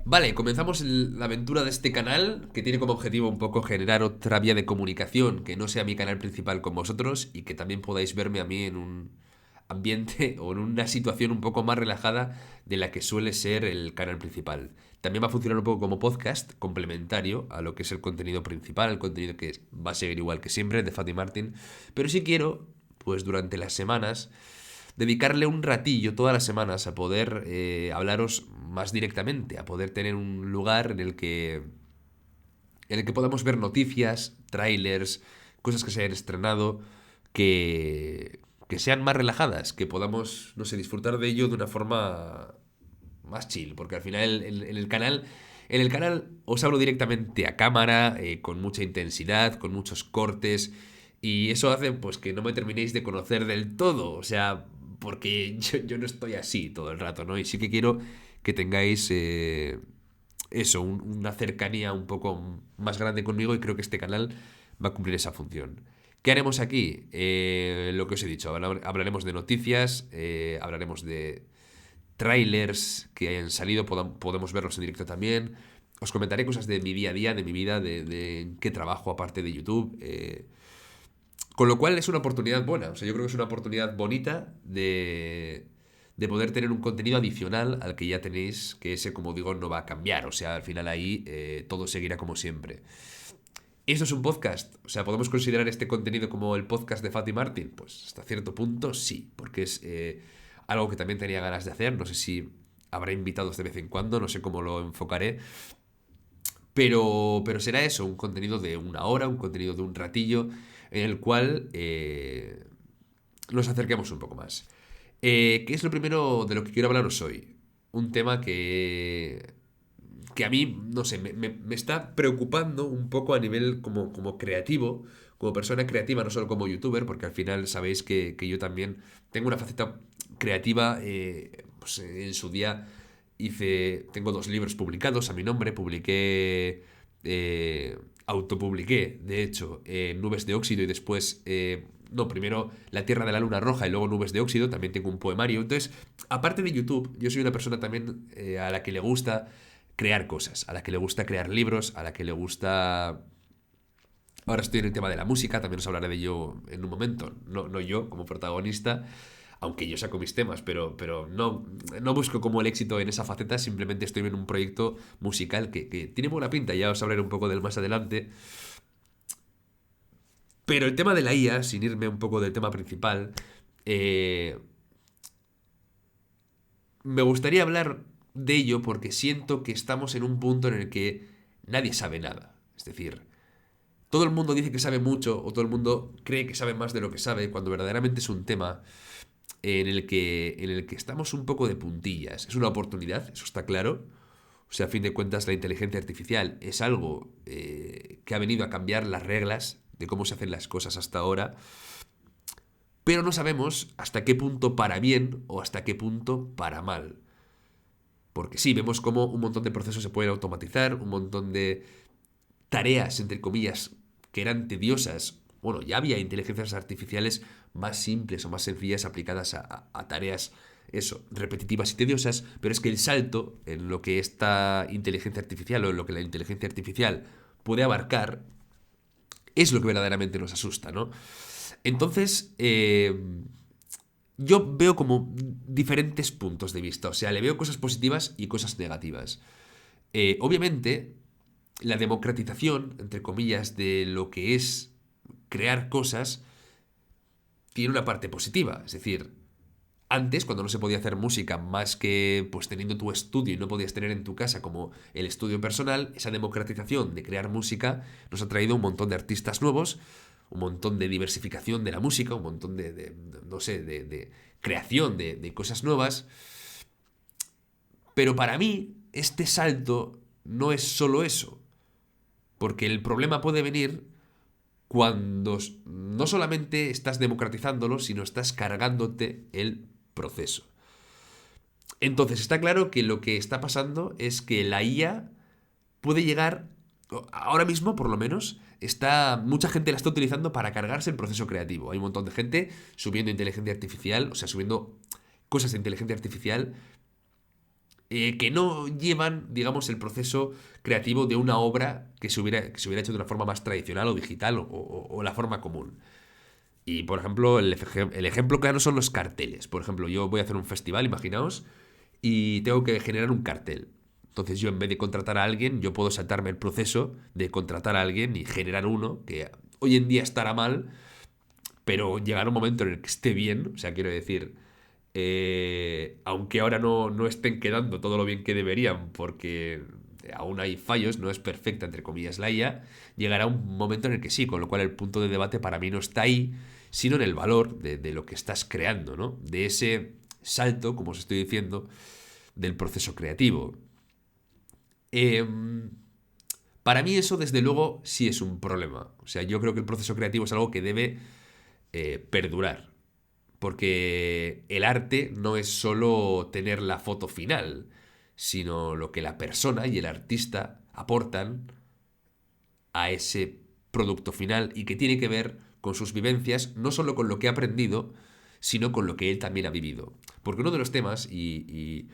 Vale, comenzamos la aventura de este canal que tiene como objetivo un poco generar otra vía de comunicación que no sea mi canal principal con vosotros y que también podáis verme a mí en un ambiente o en una situación un poco más relajada de la que suele ser el canal principal. También va a funcionar un poco como podcast complementario a lo que es el contenido principal, el contenido que va a seguir igual que siempre de Fati Martin, pero sí quiero, pues durante las semanas, dedicarle un ratillo todas las semanas a poder hablaros más directamente, a poder tener un lugar en el que podamos ver noticias, trailers, cosas que se hayan estrenado, que sean más relajadas, que podamos, no sé, disfrutar de ello de una forma más chill, porque al final en el canal os hablo directamente a cámara, con mucha intensidad, con muchos cortes, y eso hace pues que no me terminéis de conocer del todo, o sea, porque yo no estoy así todo el rato, ¿no? Y sí que quiero que tengáis eso, una cercanía un poco más grande conmigo y creo que este canal va a cumplir esa función. ¿Qué haremos aquí? Lo que os he dicho, hablaremos de noticias, hablaremos de trailers que hayan salido, podemos verlos en directo también. Os comentaré cosas de mi día a día, de mi vida, de en qué trabajo aparte de YouTube. Con lo cual es una oportunidad buena. O sea, yo creo que es una oportunidad bonita de poder tener un contenido adicional al que ya tenéis, que ese, como digo, no va a cambiar. O sea, al final ahí todo seguirá como siempre. ¿Esto es un podcast? O sea, ¿podemos considerar este contenido como el podcast de Fatty Martin? Pues hasta cierto punto sí, porque es algo que también tenía ganas de hacer. No sé si habrá invitados de vez en cuando, no sé cómo lo enfocaré, pero será eso, un contenido de una hora, un contenido de un ratillo, en el cual nos acerquemos un poco más. ¿Qué es lo primero de lo que quiero hablaros hoy? Un tema que a mí, no sé, me está preocupando un poco a nivel como creativo, como persona creativa, no solo como youtuber, porque al final sabéis que yo también tengo una faceta creativa. Pues, en su día tengo 2 libros publicados a mi nombre, autopubliqué, de hecho, Nubes de Óxido y después, no, primero La Tierra de la Luna Roja y luego Nubes de Óxido, también tengo un poemario. Entonces, aparte de YouTube, yo soy una persona también a la que le gusta crear cosas, a la que le gusta crear libros, a la que le gusta... Ahora estoy en el tema de la música, también os hablaré de ello en un momento, no yo como protagonista, aunque yo saco mis temas, pero no busco como el éxito en esa faceta, simplemente estoy en un proyecto musical que tiene buena pinta, ya os hablaré un poco del más adelante. Pero el tema de la IA, sin irme un poco del tema principal, eh, me gustaría hablar de ello porque siento que estamos en un punto en el que nadie sabe nada. Es decir, todo el mundo dice que sabe mucho o todo el mundo cree que sabe más de lo que sabe cuando verdaderamente es un tema en el que estamos un poco de puntillas. Es una oportunidad, eso está claro. O sea, a fin de cuentas, la inteligencia artificial es algo que ha venido a cambiar las reglas de cómo se hacen las cosas hasta ahora, pero no sabemos hasta qué punto para bien o hasta qué punto para mal. Porque sí, vemos cómo un montón de procesos se pueden automatizar, un montón de tareas, entre comillas, que eran tediosas. Bueno, ya había inteligencias artificiales más simples o más sencillas aplicadas a tareas, eso, repetitivas y tediosas, pero es que el salto en lo que esta inteligencia artificial o en lo que la inteligencia artificial puede abarcar es lo que verdaderamente nos asusta, ¿no? Entonces, yo veo como diferentes puntos de vista, o sea, le veo cosas positivas y cosas negativas. Obviamente, la democratización, entre comillas, de lo que es crear cosas, tiene una parte positiva. Es decir, antes, cuando no se podía hacer música más que pues teniendo tu estudio y no podías tener en tu casa como el estudio personal, esa democratización de crear música nos ha traído un montón de artistas nuevos, un montón de diversificación de la música, un montón no sé, de creación de cosas nuevas. Pero para mí, este salto no es solo eso. Porque el problema puede venir cuando no solamente estás democratizándolo, sino estás cargándote el proceso. Entonces está claro que lo que está pasando es que la IA puede llegar, ahora mismo por lo menos, mucha gente la está utilizando para cargarse el proceso creativo. Hay un montón de gente subiendo inteligencia artificial, o sea, subiendo cosas de inteligencia artificial que no llevan, digamos, el proceso creativo de una obra que se hubiera hecho de una forma más tradicional o digital o la forma común. Y, por ejemplo, el ejemplo claro son los carteles. Por ejemplo, yo voy a hacer un festival, imaginaos, y tengo que generar un cartel. Entonces yo en vez de contratar a alguien, yo puedo saltarme el proceso de contratar a alguien y generar uno que hoy en día estará mal, pero llegará un momento en el que esté bien. O sea, quiero decir, aunque ahora no estén quedando todo lo bien que deberían, porque aún hay fallos, no es perfecta, entre comillas, la IA, llegará un momento en el que sí, con lo cual el punto de debate para mí no está ahí, sino en el valor de lo que estás creando, ¿no? De ese salto, como os estoy diciendo, del proceso creativo. Em, para mí eso, desde luego, sí es un problema. O sea, yo creo que el proceso creativo es algo que debe perdurar. Porque el arte no es solo tener la foto final, sino lo que la persona y el artista aportan a ese producto final y que tiene que ver con sus vivencias, no solo con lo que ha aprendido, sino con lo que él también ha vivido. Porque uno de los temas y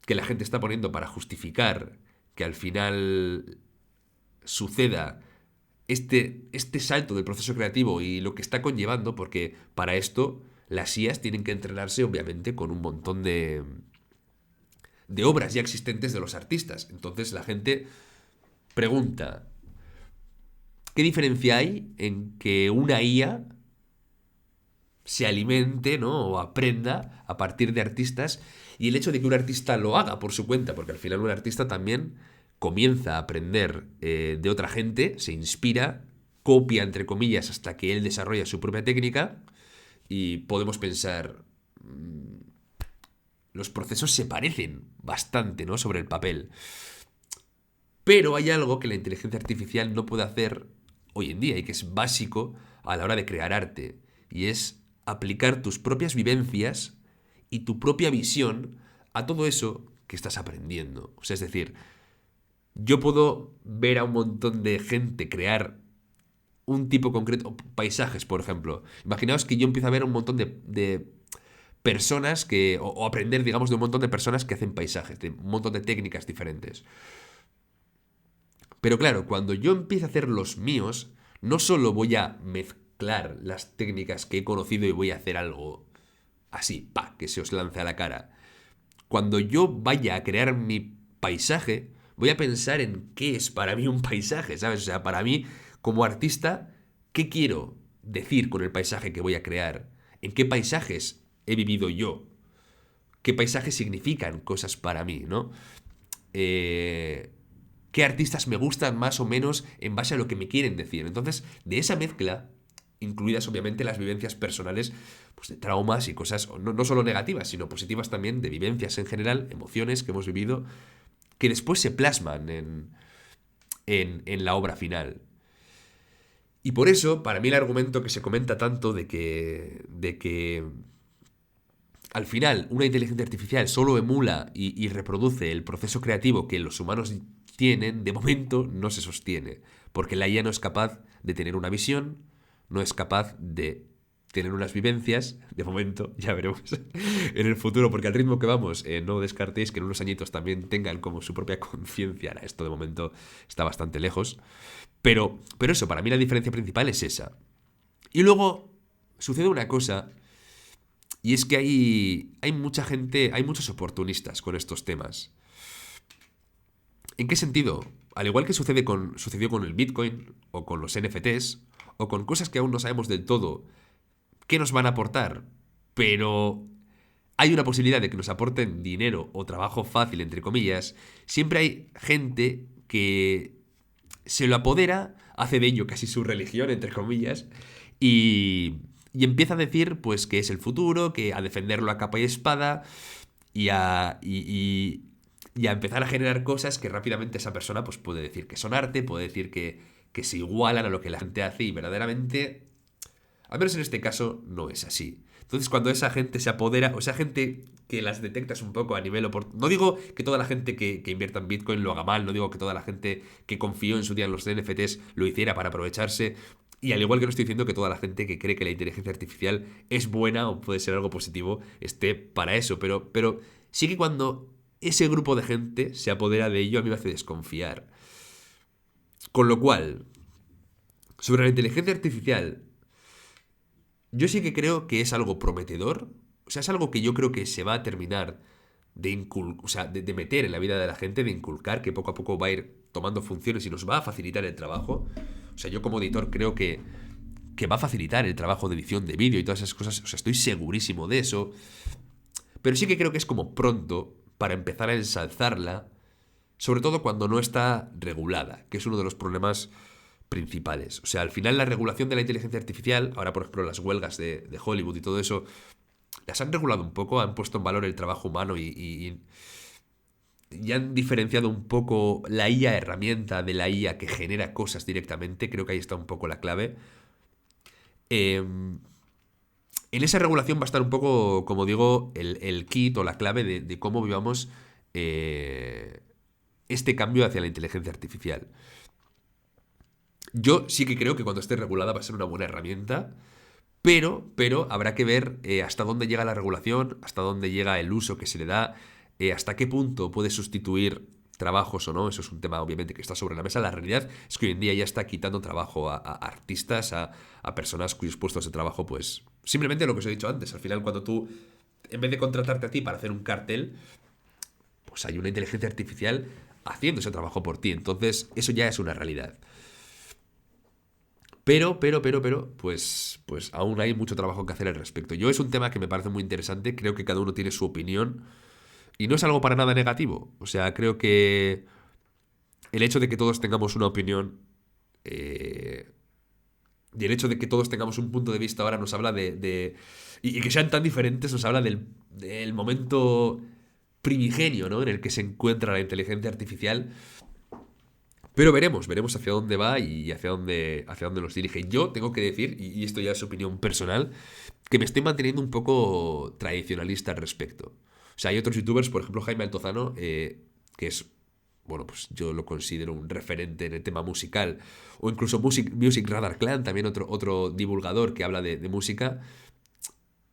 que la gente está poniendo para justificar que al final suceda este salto del proceso creativo y lo que está conllevando, porque para esto las IAs tienen que entrenarse obviamente con un montón de obras ya existentes de los artistas. Entonces la gente pregunta, ¿qué diferencia hay en que una IA se alimente, ¿no? O aprenda a partir de artistas y el hecho de que un artista lo haga por su cuenta, porque al final un artista también comienza a aprender de otra gente, se inspira, copia entre comillas hasta que él desarrolla su propia técnica y podemos pensar, los procesos se parecen bastante, ¿no? Sobre el papel. Pero hay algo que la inteligencia artificial no puede hacer hoy en día y que es básico a la hora de crear arte. Y es aplicar tus propias vivencias y tu propia visión a todo eso que estás aprendiendo. O sea, es decir, yo puedo ver a un montón de gente crear un tipo concreto, paisajes, por ejemplo. Imaginaos que yo empiezo a ver un montón de personas o aprender, digamos, de un montón de personas que hacen paisajes, de un montón de técnicas diferentes. Pero claro, cuando yo empiece a hacer los míos, no solo voy a mezclar las técnicas que he conocido y voy a hacer algo así, pa, que se os lance a la cara. Cuando yo vaya a crear mi paisaje, voy a pensar en qué es para mí un paisaje, ¿sabes? O sea, para mí, como artista, ¿qué quiero decir con el paisaje que voy a crear? ¿En qué paisajes he vivido yo? ¿Qué paisajes significan cosas para mí, ¿no? Eh, qué artistas me gustan más o menos en base a lo que me quieren decir. Entonces, de esa mezcla, incluidas obviamente las vivencias personales, pues de traumas y cosas no solo negativas, sino positivas también, de vivencias en general, emociones que hemos vivido, que después se plasman en la obra final. Y por eso, para mí el argumento que se comenta tanto de que al final una inteligencia artificial solo emula y reproduce el proceso creativo que los humanos tienen, de momento no se sostiene, porque la IA no es capaz de tener una visión, no es capaz de tener unas vivencias, de momento, ya veremos en el futuro, porque al ritmo que vamos, no descartéis que en unos añitos también tengan como su propia conciencia. Esto de momento está bastante lejos, pero eso, para mí la diferencia principal es esa. Y luego sucede una cosa, y es que hay mucha gente, hay muchos oportunistas con estos temas. ¿En qué sentido? Al igual que sucedió con el Bitcoin, o con los NFTs, o con cosas que aún no sabemos del todo qué nos van a aportar, pero hay una posibilidad de que nos aporten dinero o trabajo fácil, entre comillas, siempre hay gente que se lo apodera, hace de ello casi su religión, entre comillas, y empieza a decir pues que es el futuro, que a defenderlo a capa y espada y a empezar a generar cosas que rápidamente esa persona pues puede decir que son arte, puede decir que se igualan a lo que la gente hace y verdaderamente, al menos en este caso, no es así. Entonces, cuando esa gente se apodera, o esa gente que las detectas un poco a nivel no digo que toda la gente que invierta en Bitcoin lo haga mal, no digo que toda la gente que confió en su día en los NFTs lo hiciera para aprovecharse. Y al igual que no estoy diciendo que toda la gente que cree que la inteligencia artificial es buena o puede ser algo positivo esté para eso. Pero sí que cuando ese grupo de gente se apodera de ello, a mí me hace desconfiar. Con lo cual, sobre la inteligencia artificial, yo sí que creo que es algo prometedor. O sea, es algo que yo creo que se va a terminar o sea, de meter en la vida de la gente, de inculcar, que poco a poco va a ir tomando funciones y nos va a facilitar el trabajo. O sea, yo como editor creo que va a facilitar el trabajo de edición de vídeo y todas esas cosas. O sea, estoy segurísimo de eso. Pero sí que creo que es como pronto para empezar a ensalzarla, sobre todo cuando no está regulada, que es uno de los problemas principales. O sea, al final la regulación de la inteligencia artificial, ahora por ejemplo las huelgas de Hollywood y todo eso, las han regulado un poco, han puesto en valor el trabajo humano y han diferenciado un poco la IA herramienta de la IA que genera cosas directamente. Creo que ahí está un poco la clave. En esa regulación va a estar un poco, como digo, el kit o la clave de cómo vivamos este cambio hacia la inteligencia artificial. Yo sí que creo que cuando esté regulada va a ser una buena herramienta, pero habrá que ver hasta dónde llega la regulación, hasta dónde llega el uso que se le da, hasta qué punto puede sustituir trabajos o no. Eso es un tema obviamente que está sobre la mesa. La realidad es que hoy en día ya está quitando trabajo a artistas, a personas cuyos puestos de trabajo, pues simplemente lo que os he dicho antes. Al final, cuando tú, en vez de contratarte a ti para hacer un cartel, pues hay una inteligencia artificial haciendo ese trabajo por ti. Entonces, eso ya es una realidad. Pero, pues aún hay mucho trabajo que hacer al respecto. Yo es un tema que me parece muy interesante, creo que cada uno tiene su opinión y no es algo para nada negativo. O sea, creo que el hecho de que todos tengamos una opinión y el hecho de que todos tengamos un punto de vista ahora nos habla y que sean tan diferentes nos habla del momento primigenio, ¿no? En el que se encuentra la inteligencia artificial. Pero veremos hacia dónde va y hacia dónde nos dirige. Yo tengo que decir, y esto ya es opinión personal, que me estoy manteniendo un poco tradicionalista al respecto. O sea, hay otros youtubers, por ejemplo Jaime Altozano, que es, bueno, pues yo lo considero un referente en el tema musical, o incluso Music Radar Clan, también otro divulgador que habla de música.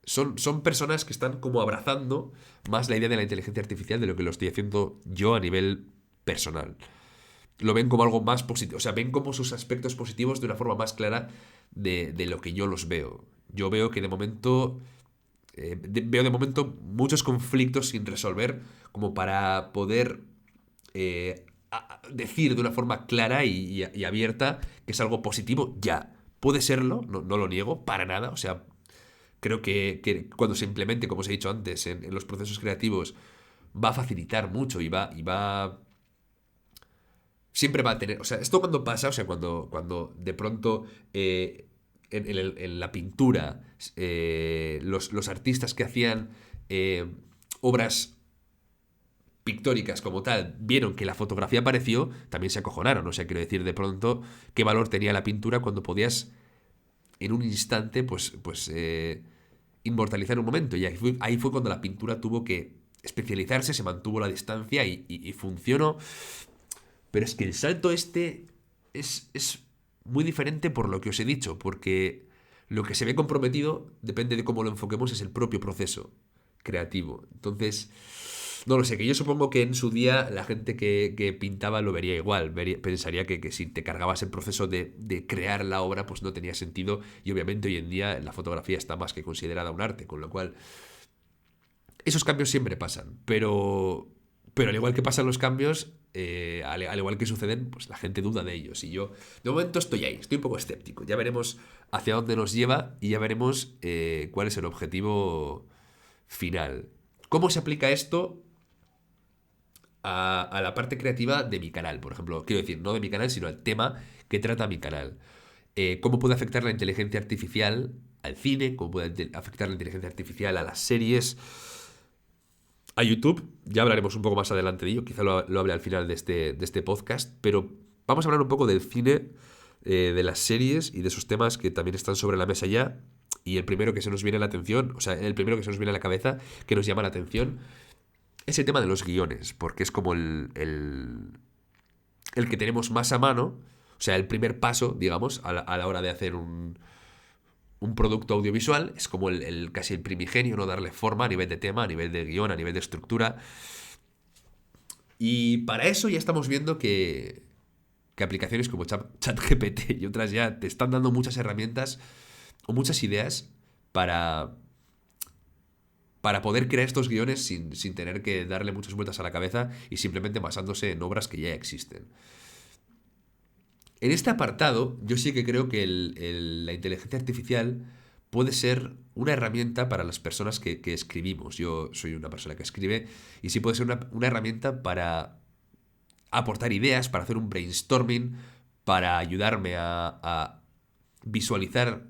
Son personas que están como abrazando más la idea de la inteligencia artificial de lo que lo estoy haciendo yo a nivel personal. Lo ven como algo más positivo. O sea, ven como sus aspectos positivos de una forma más clara de lo que yo los veo. Yo veo que de momento. Veo de momento muchos conflictos sin resolver como para poder decir de una forma clara y abierta que es algo positivo ya. Puede serlo, no lo niego, para nada. O sea, creo que cuando se implemente, como os he dicho antes, en los procesos creativos, va a facilitar mucho y va siempre va a tener. O sea, esto cuando pasa, o sea, cuando de pronto en la pintura los artistas que hacían obras pictóricas como tal vieron que la fotografía apareció, también se acojonaron. O sea, quiero decir, de pronto, qué valor tenía la pintura cuando podías en un instante, pues inmortalizar un momento. Y ahí fue cuando la pintura tuvo que especializarse, se mantuvo la distancia y funcionó. Pero es que el salto este es muy diferente por lo que os he dicho, porque lo que se ve comprometido, depende de cómo lo enfoquemos, es el propio proceso creativo. Entonces, no lo sé, que yo supongo que en su día la gente que pintaba lo vería igual, pensaría que si te cargabas el proceso de crear la obra, pues no tenía sentido y obviamente hoy en día la fotografía está más que considerada un arte, con lo cual esos cambios siempre pasan, pero al igual que pasan los cambios, al igual que suceden, pues la gente duda de ellos. Y yo, de momento, estoy ahí, estoy un poco escéptico. Ya veremos hacia dónde nos lleva y ya veremos cuál es el objetivo final. ¿Cómo se aplica esto a la parte creativa de mi canal? Por ejemplo, quiero decir, no de mi canal, sino al tema que trata mi canal. ¿Cómo puede afectar la inteligencia artificial al cine? ¿Cómo puede afectar la inteligencia artificial a las series? A YouTube, ya hablaremos un poco más adelante de ello, quizá lo hable al final de este podcast, pero vamos a hablar un poco del cine, de las series y de esos temas que también están sobre la mesa ya. Y el primero que se nos viene a la atención, o sea, el primero que se nos viene a la cabeza, que nos llama la atención, es el tema de los guiones, porque es como el que tenemos más a mano, o sea, el primer paso, digamos, a la hora de hacer un producto audiovisual, es como casi el primigenio, no darle forma a nivel de tema, a nivel de guión, a nivel de estructura. Y para eso ya estamos viendo que aplicaciones como ChatGPT y otras ya te están dando muchas herramientas o muchas ideas para, para poder crear estos guiones sin tener que darle muchas vueltas a la cabeza y simplemente basándose en obras que ya existen. En este apartado, yo sí que creo que la inteligencia artificial puede ser una herramienta para las personas que escribimos. Yo soy una persona que escribe y sí puede ser una herramienta para aportar ideas, para hacer un brainstorming, para ayudarme a visualizar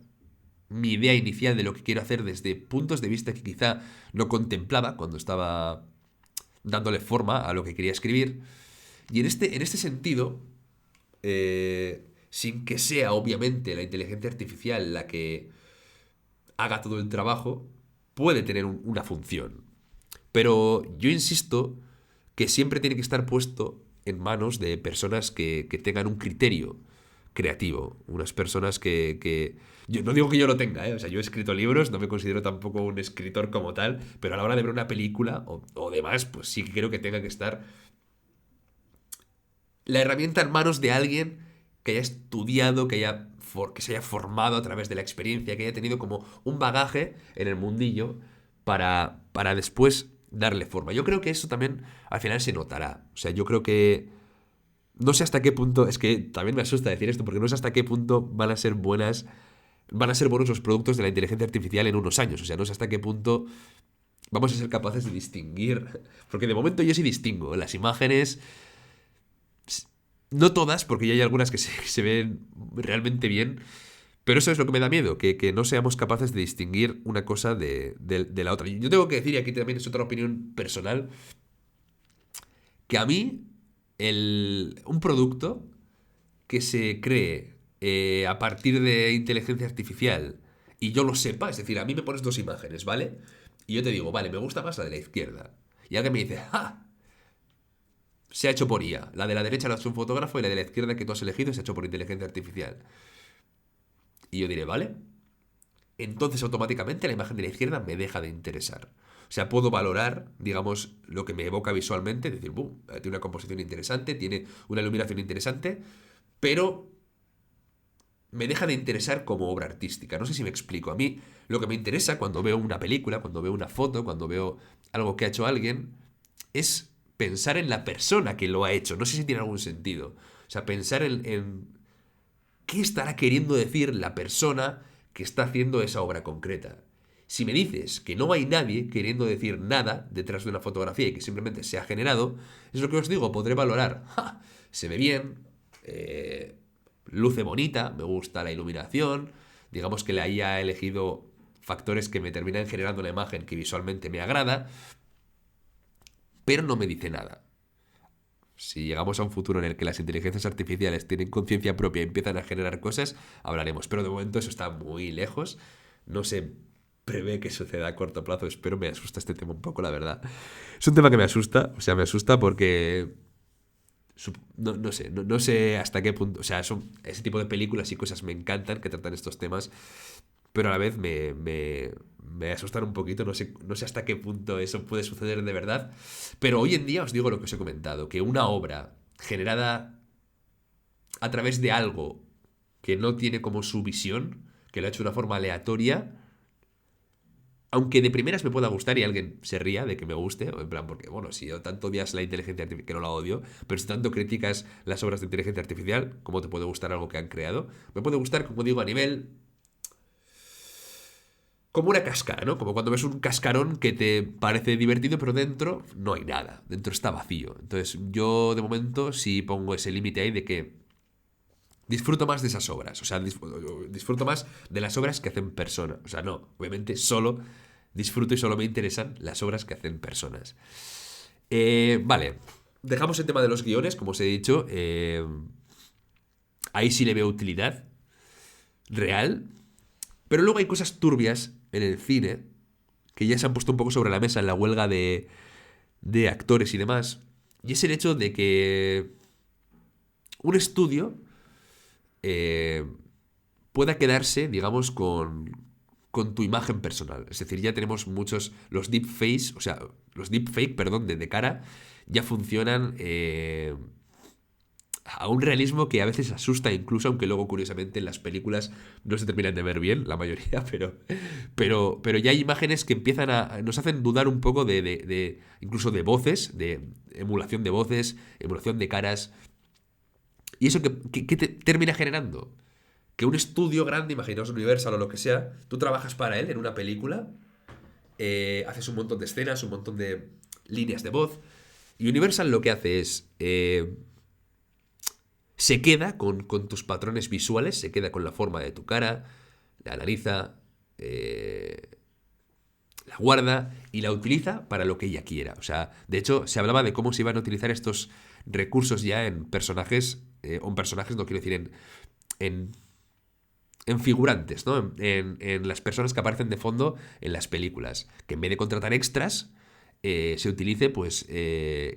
mi idea inicial de lo que quiero hacer desde puntos de vista que quizá no contemplaba cuando estaba dándole forma a lo que quería escribir. Y en este sentido, sin que sea obviamente la inteligencia artificial la que haga todo el trabajo, puede tener una función. Pero yo insisto que siempre tiene que estar puesto en manos de personas que tengan un criterio creativo. Unas personas Yo no digo que yo lo tenga, ¿eh? O sea, yo he escrito libros, no me considero tampoco un escritor como tal, pero a la hora de ver una película o demás, pues sí que creo que tenga que estar la herramienta en manos de alguien que haya estudiado, que se haya formado a través de la experiencia, que haya tenido como un bagaje en el mundillo para después darle forma. Yo creo que eso también al final se notará. O sea, yo creo que... No sé hasta qué punto... Es que también me asusta decir esto, porque no sé hasta qué punto van a ser buenos los productos de la inteligencia artificial en unos años. O sea, no sé hasta qué punto vamos a ser capaces de distinguir. Porque de momento yo sí distingo. Las imágenes no todas, porque ya hay algunas que se ven realmente bien, pero eso es lo que me da miedo, que no seamos capaces de distinguir una cosa de la otra. Yo tengo que decir, y aquí también es otra opinión personal, que a mí un producto que se cree a partir de inteligencia artificial y yo lo sepa, es decir, a mí me pones dos imágenes, ¿vale? Y yo te digo, vale, me gusta más la de la izquierda. Y alguien me dice, ¡ah! Se ha hecho por IA. La de la derecha la ha hecho un fotógrafo y la de la izquierda que tú has elegido se ha hecho por inteligencia artificial. Y yo diré, ¿vale? Entonces automáticamente la imagen de la izquierda me deja de interesar. O sea, puedo valorar, digamos, lo que me evoca visualmente, decir, tiene una composición interesante, tiene una iluminación interesante, pero me deja de interesar como obra artística. No sé si me explico. A mí lo que me interesa cuando veo una película, cuando veo una foto, cuando veo algo que ha hecho alguien, es pensar en la persona que lo ha hecho. No sé si tiene algún sentido. O sea, pensar en qué estará queriendo decir la persona que está haciendo esa obra concreta. Si me dices que no hay nadie queriendo decir nada detrás de una fotografía y que simplemente se ha generado, es lo que os digo, podré valorar. ¡Ja! Se ve bien, luce bonita, me gusta la iluminación, digamos que le haya elegido factores que me terminan generando una imagen que visualmente me agrada, pero no me dice nada. Si llegamos a un futuro en el que las inteligencias artificiales tienen conciencia propia y empiezan a generar cosas, hablaremos. Pero de momento eso está muy lejos. No se prevé que suceda a corto plazo. Espero, me asusta este tema un poco, la verdad. Es un tema que me asusta. O sea, me asusta porque... No sé hasta qué punto... O sea, ese tipo de películas y cosas me encantan que tratan estos temas, pero a la vez me asustan un poquito, no sé hasta qué punto eso puede suceder de verdad, pero hoy en día os digo lo que os he comentado, que una obra generada a través de algo que no tiene como su visión, que lo ha hecho de una forma aleatoria, aunque de primeras me pueda gustar y alguien se ría de que me guste, o en plan, porque bueno, si yo tanto odias la inteligencia artificial, que no la odio, pero si tanto criticas las obras de inteligencia artificial, ¿cómo te puede gustar algo que han creado? Me puede gustar, como digo, a nivel como una cáscara, ¿no? Como cuando ves un cascarón que te parece divertido, pero dentro no hay nada. Dentro está vacío. Entonces, yo de momento sí pongo ese límite ahí de que disfruto más de esas obras. O sea, disfruto más de las obras que hacen personas. O sea, no, obviamente solo disfruto y solo me interesan las obras que hacen personas. Vale, dejamos el tema de los guiones, como os he dicho. Ahí sí le veo utilidad real. Pero luego hay cosas turbias en el cine que ya se han puesto un poco sobre la mesa en la huelga de actores y demás. Y es el hecho de que un estudio eh, pueda quedarse, digamos, con tu imagen personal. Es decir, ya tenemos muchos, los deepfake, perdón, de cara, ya funcionan a un realismo que a veces asusta incluso, aunque luego curiosamente en las películas no se terminan de ver bien, la mayoría, pero ya hay imágenes que empiezan nos hacen dudar un poco incluso de voces, de emulación de voces, emulación de caras. ¿Y eso qué te termina generando? Que un estudio grande, imaginaos Universal o lo que sea, tú trabajas para él en una película, haces un montón de escenas, un montón de líneas de voz, y Universal lo que hace es se queda con tus patrones visuales, se queda con la forma de tu cara, la analiza, la guarda y la utiliza para lo que ella quiera. O sea, de hecho, se hablaba de cómo se iban a utilizar estos recursos ya en personajes, o en personajes, no quiero decir en, en figurantes, ¿no? En las personas que aparecen de fondo en las películas. Que en vez de contratar extras, se utilice pues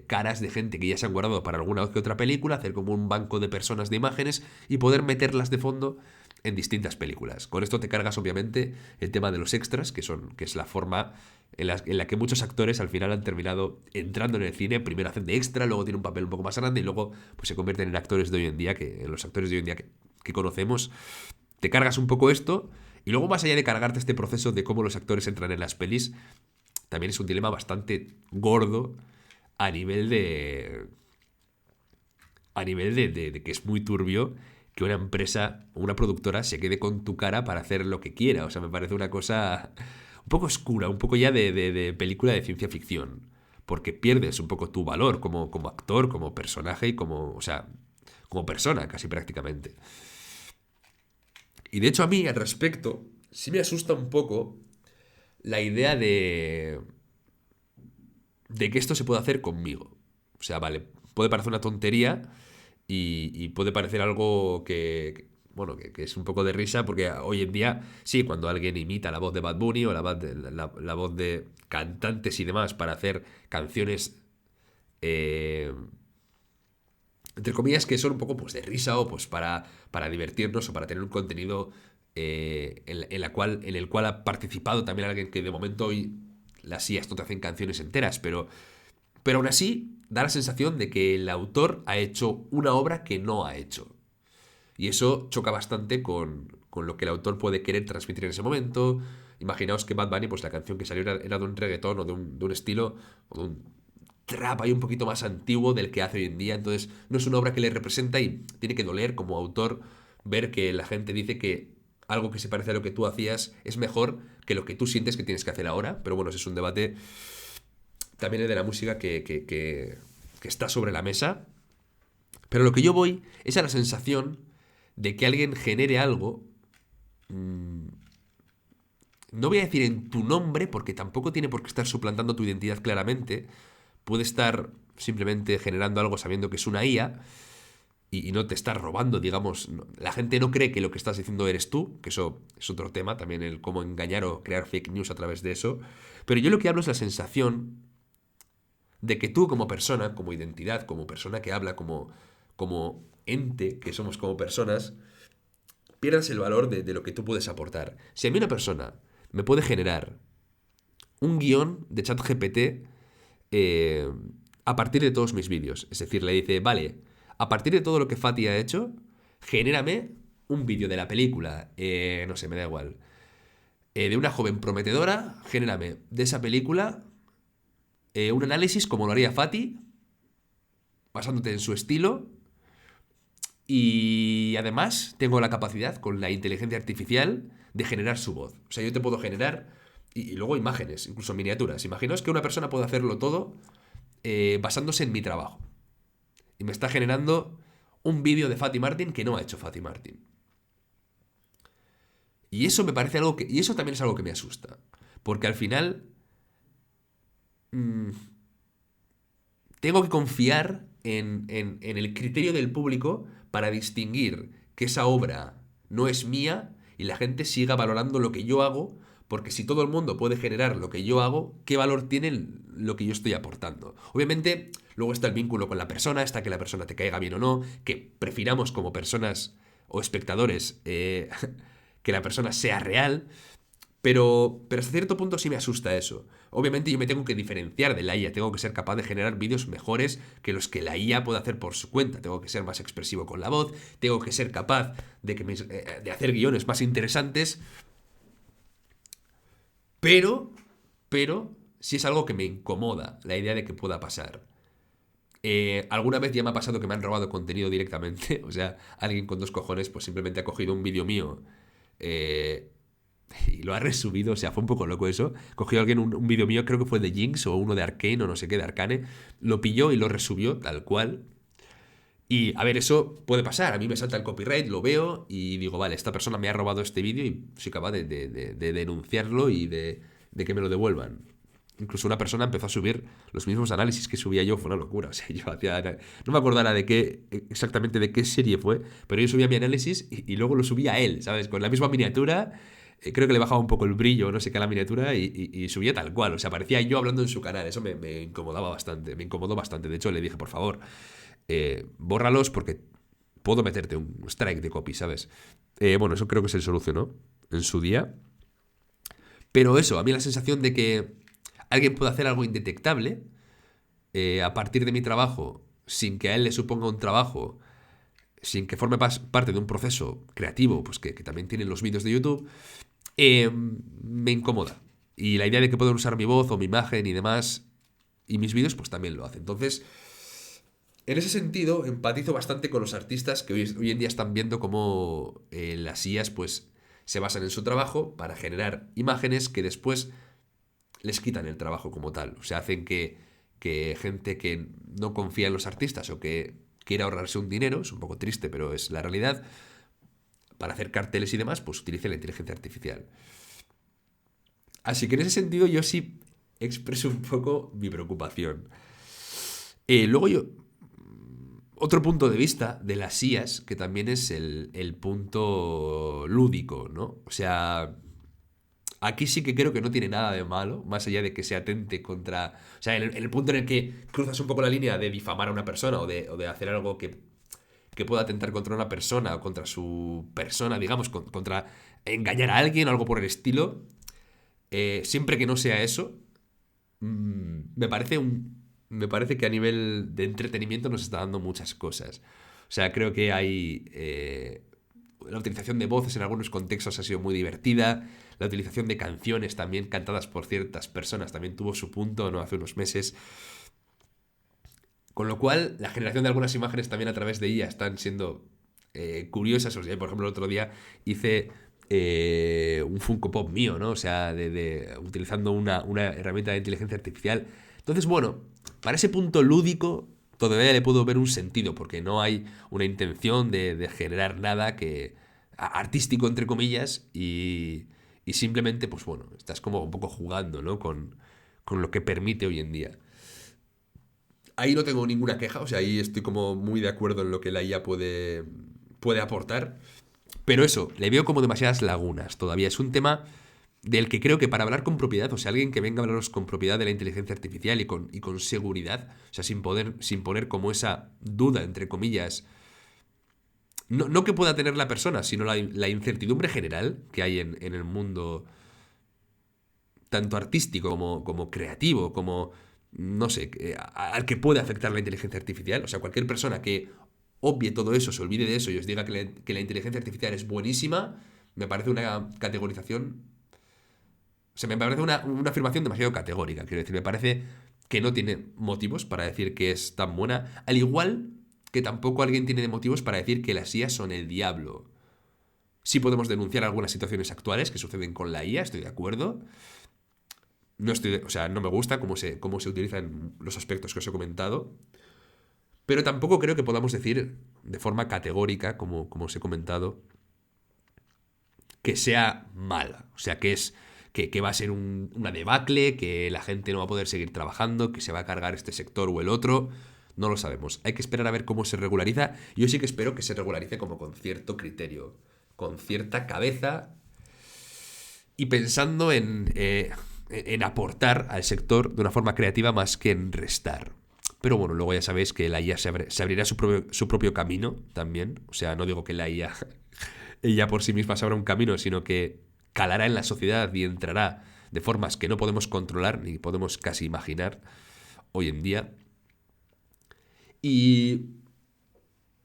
caras de gente que ya se han guardado para alguna que otra película, hacer como un banco de personas de imágenes y poder meterlas de fondo en distintas películas. Con esto te cargas obviamente el tema de los extras, que es la forma en la que muchos actores al final han terminado entrando en el cine. Primero hacen de extra, luego tienen un papel un poco más grande y luego pues se convierten en actores de hoy en día, en los actores de hoy en día que conocemos. Te cargas un poco esto y luego más allá de cargarte este proceso de cómo los actores entran en las pelis, también es un dilema bastante gordo a nivel de... A nivel de que es muy turbio que una empresa o una productora se quede con tu cara para hacer lo que quiera. O sea, me parece una cosa un poco oscura, un poco ya de película de ciencia ficción. Porque pierdes un poco tu valor como actor, como personaje y como, o sea, como persona casi prácticamente. Y de hecho a mí al respecto sí me asusta un poco la idea de que esto se puede hacer conmigo. O sea, vale, puede parecer una tontería y puede parecer algo bueno, que es un poco de risa, porque hoy en día, sí, cuando alguien imita la voz de Bad Bunny o la voz de cantantes y demás para hacer canciones, eh, entre comillas, que son un poco pues de risa o pues para divertirnos o para tener un contenido en el cual ha participado también alguien que de momento hoy las IAs no te hacen canciones enteras, pero aún así da la sensación de que el autor ha hecho una obra que no ha hecho. Y eso choca bastante con lo que el autor puede querer transmitir en ese momento. Imaginaos que Bad Bunny, pues la canción que salió era de un reggaetón o de un estilo, o de un trap ahí un poquito más antiguo del que hace hoy en día. Entonces no es una obra que le representa y tiene que doler como autor ver que la gente dice que algo que se parece a lo que tú hacías es mejor que lo que tú sientes que tienes que hacer ahora. Pero bueno, ese es un debate también el de la música que está sobre la mesa. Pero lo que yo voy es a la sensación de que alguien genere algo, mmm, no voy a decir en tu nombre, porque tampoco tiene por qué estar suplantando tu identidad claramente, puede estar simplemente generando algo sabiendo que es una IA y no te está robando, digamos. La gente no cree que lo que estás diciendo eres tú, que eso es otro tema, también el cómo engañar o crear fake news a través de eso. Pero yo lo que hablo es la sensación de que tú como persona, como identidad, como persona que habla, como ente que somos como personas, pierdas el valor de lo que tú puedes aportar. Si a mí una persona me puede generar un guión de chat GPT eh, a partir de todos mis vídeos, es decir, le dice, vale, a partir de todo lo que Fati ha hecho, genérame un vídeo de la película, no sé, me da igual, de una joven prometedora, genérame de esa película un análisis como lo haría Fati, basándote en su estilo. Y además tengo la capacidad con la inteligencia artificial de generar su voz. O sea, yo te puedo generar y luego imágenes, incluso miniaturas. Imaginaos que una persona puede hacerlo todo basándose en mi trabajo. Y me está generando un vídeo de Fatty Martin que no ha hecho Fatty Martin. Y eso me parece algo que... Y eso también es algo que me asusta. Porque al final... mmm, tengo que confiar en el criterio del público para distinguir que esa obra no es mía y la gente siga valorando lo que yo hago, porque si todo el mundo puede generar lo que yo hago, ¿qué valor tiene lo que yo estoy aportando? Obviamente, luego está el vínculo con la persona, está que la persona te caiga bien o no, que prefiramos como personas o espectadores que la persona sea real, Pero hasta cierto punto sí me asusta eso. Obviamente yo me tengo que diferenciar de la IA, tengo que ser capaz de generar vídeos mejores que los que la IA puede hacer por su cuenta, tengo que ser más expresivo con la voz, tengo que ser capaz de hacer guiones más interesantes, pero sí es algo que me incomoda la idea de que pueda pasar. Alguna vez ya me ha pasado que me han robado contenido directamente, o sea, alguien con dos cojones pues simplemente ha cogido un vídeo mío eh, y lo ha resubido, o sea, fue un poco loco eso. Cogió alguien un vídeo mío, creo que fue de Jinx o uno de Arcane o no sé qué, de Arcane, lo pilló y lo resubió tal cual. Y a ver, eso puede pasar, a mí me salta el copyright, lo veo y digo, vale, esta persona me ha robado este vídeo y soy capaz de denunciarlo y de que me lo devuelvan. Incluso una persona empezó a subir los mismos análisis que subía yo, fue una locura. O sea, yo hacía. No me acordara de qué, exactamente de qué serie fue, pero yo subía mi análisis y luego lo subía a él, ¿sabes? Con la misma miniatura. Creo que le bajaba un poco el brillo, no sé qué, a la miniatura y subía tal cual. O sea, parecía yo hablando en su canal. Eso me incomodaba bastante, me incomodó bastante. De hecho, le dije, por favor, bórralos porque puedo meterte un strike de copy, ¿sabes? Bueno, eso creo que se solucionó en su día. Pero eso, a mí la sensación de que alguien puede hacer algo indetectable a partir de mi trabajo sin que a él le suponga un trabajo, sin que forme parte de un proceso creativo, pues que también tienen los vídeos de YouTube, me incomoda. Y la idea de que puedan usar mi voz o mi imagen y demás, y mis vídeos, pues también lo hace. Entonces, en ese sentido, empatizo bastante con los artistas que hoy en día están viendo cómo las IAs pues, se basan en su trabajo para generar imágenes que después les quitan el trabajo como tal. O sea, hacen que gente que no confía en los artistas o que quiere ahorrarse un dinero, es un poco triste, pero es la realidad, para hacer carteles y demás, pues utilice la inteligencia artificial. Así que en ese sentido yo sí expreso un poco mi preocupación. Luego yo, otro punto de vista de las IAs, que también es el punto lúdico, ¿no? O sea, aquí sí que creo que no tiene nada de malo, más allá de que se atente contra. O sea, en el punto en el que cruzas un poco la línea de difamar a una persona o de hacer algo que pueda atentar contra una persona o contra su persona, digamos, contra engañar a alguien o algo por el estilo, siempre que no sea eso, me parece me parece que a nivel de entretenimiento nos está dando muchas cosas. O sea, creo que hay la utilización de voces en algunos contextos ha sido muy divertida. La utilización de canciones también cantadas por ciertas personas también tuvo su punto, ¿no? Hace unos meses. Con lo cual, la generación de algunas imágenes también a través de ella están siendo curiosas. O sea, por ejemplo, el otro día hice un Funko Pop mío, ¿no? O sea, utilizando una herramienta de inteligencia artificial. Entonces, bueno, para ese punto lúdico todavía le puedo ver un sentido, porque no hay una intención de generar nada artístico, entre comillas, y simplemente, pues bueno, estás como un poco jugando, ¿no? Con lo que permite hoy en día. Ahí no tengo ninguna queja, o sea, ahí estoy como muy de acuerdo en lo que la IA puede aportar. Pero eso, le veo como demasiadas lagunas todavía. Es un tema del que creo que para hablar con propiedad, o sea, alguien que venga a hablaros con propiedad de la inteligencia artificial y con seguridad, o sea, sin poner como esa duda, entre comillas, no que pueda tener la persona, sino la incertidumbre general que hay en el mundo, tanto artístico como creativo, como, no sé, al que puede afectar la inteligencia artificial. O sea, cualquier persona que obvie todo eso, se olvide de eso y os diga que la inteligencia artificial es buenísima, me parece una categorización. O sea, me parece una afirmación demasiado categórica. Quiero decir, me parece que no tiene motivos para decir que es tan buena. Al igual que tampoco alguien tiene motivos para decir que las IAs son el diablo. Sí podemos denunciar algunas situaciones actuales que suceden con la IA, estoy de acuerdo. O sea, no me gusta cómo se utilizan los aspectos que os he comentado. Pero tampoco creo que podamos decir de forma categórica, como os he comentado, que sea mala. O sea, que va a ser una debacle, que la gente no va a poder seguir trabajando, que se va a cargar este sector o el otro. No lo sabemos. Hay que esperar a ver cómo se regulariza. Yo sí que espero que se regularice como con cierto criterio, con cierta cabeza y pensando en aportar al sector de una forma creativa más que en restar. Pero bueno, luego ya sabéis que la IA se abrirá su propio camino también. O sea, no digo que la IA ella por sí misma se abra un camino, sino que calará en la sociedad y entrará de formas que no podemos controlar ni podemos casi imaginar hoy en día. Y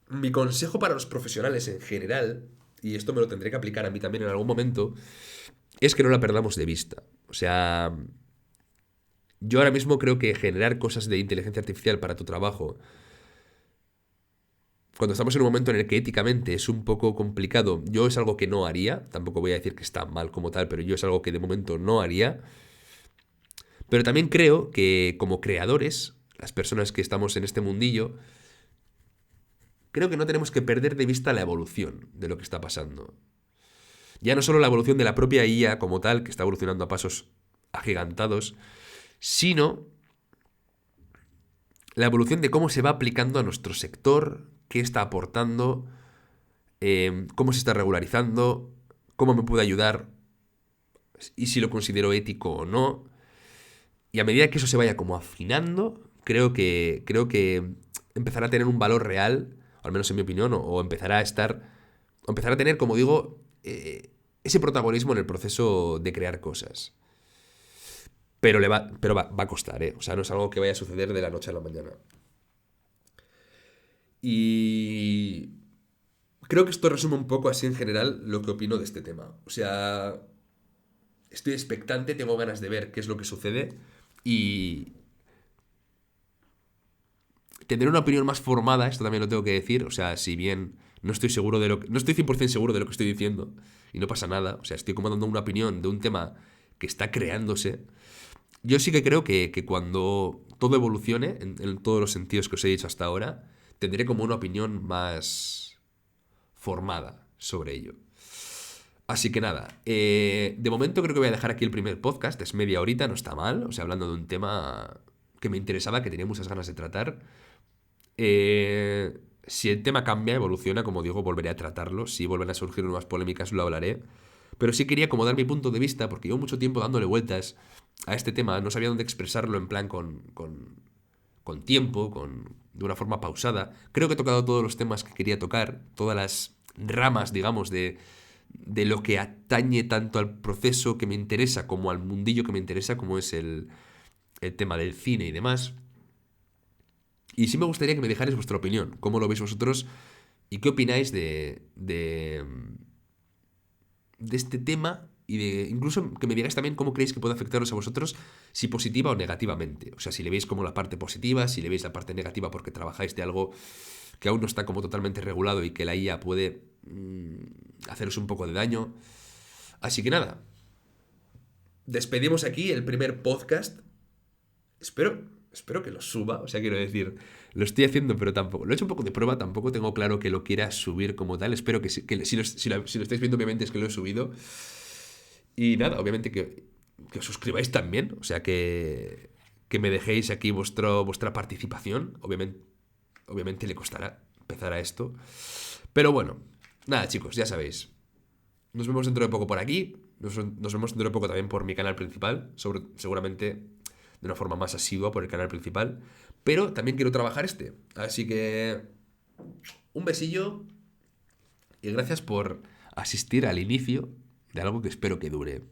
mi consejo para los profesionales en general, y esto me lo tendré que aplicar a mí también en algún momento, es que no la perdamos de vista. O sea, yo ahora mismo creo que generar cosas de inteligencia artificial para tu trabajo, cuando estamos en un momento en el que éticamente es un poco complicado, yo es algo que no haría, tampoco voy a decir que está mal como tal, pero yo es algo que de momento no haría. Pero también creo que como creadores, las personas que estamos en este mundillo, creo que no tenemos que perder de vista la evolución de lo que está pasando. Ya no solo la evolución de la propia IA como tal, que está evolucionando a pasos agigantados, sino la evolución de cómo se va aplicando a nuestro sector, qué está aportando, cómo se está regularizando, cómo me puede ayudar y si lo considero ético o no. Y a medida que eso se vaya como afinando, creo que empezará a tener un valor real, al menos en mi opinión, o empezará a estar, o empezará a tener, como digo, ese protagonismo en el proceso de crear cosas. Pero va a costar, ¿eh? O sea, no es algo que vaya a suceder de la noche a la mañana. Y creo que esto resume un poco así en general lo que opino de este tema. O sea, estoy expectante, tengo ganas de ver qué es lo que sucede y tendré una opinión más formada, esto también lo tengo que decir. O sea, si bien no estoy seguro de lo que, no estoy 100% seguro de lo que estoy diciendo y no pasa nada, o sea, estoy como dando una opinión de un tema que está creándose. Yo sí que creo que cuando todo evolucione, en todos los sentidos que os he dicho hasta ahora, tendré como una opinión más formada sobre ello. Así que nada, de momento creo que voy a dejar aquí el primer podcast, es media horita, no está mal, o sea, hablando de un tema que me interesaba, que tenía muchas ganas de tratar. Si el tema cambia, evoluciona, como digo, volveré a tratarlo, si vuelven a surgir nuevas polémicas lo hablaré. Pero sí quería como dar mi punto de vista, porque llevo mucho tiempo dándole vueltas a este tema, no sabía dónde expresarlo en plan con tiempo, de una forma pausada. Creo que he tocado todos los temas que quería tocar, todas las ramas, digamos, de lo que atañe tanto al proceso que me interesa como al mundillo que me interesa, como es el tema del cine y demás. Y sí me gustaría que me dejarais vuestra opinión, cómo lo veis vosotros y qué opináis de este tema y de incluso que me digáis también cómo creéis que puede afectaros a vosotros, si positiva o negativamente. O sea, si le veis como la parte positiva, si le veis la parte negativa porque trabajáis de algo que aún no está como totalmente regulado y que la IA puede haceros un poco de daño. Así que nada, despedimos aquí el primer podcast. Espero que lo suba, o sea, quiero decir, lo estoy haciendo, pero tampoco. Lo he hecho un poco de prueba, tampoco tengo claro que lo quiera subir como tal. Espero que, si lo estáis viendo, obviamente es que lo he subido. Y nada, obviamente que os suscribáis también, o sea, que me dejéis aquí vuestra participación. Obviamente le costará empezar a esto. Pero bueno, nada, chicos, ya sabéis. Nos vemos dentro de poco por aquí. Nos vemos dentro de poco también por mi canal principal. Seguramente de una forma más asidua por el canal principal. Pero también quiero trabajar este. Así que un besillo y gracias por asistir al inicio de algo que espero que dure.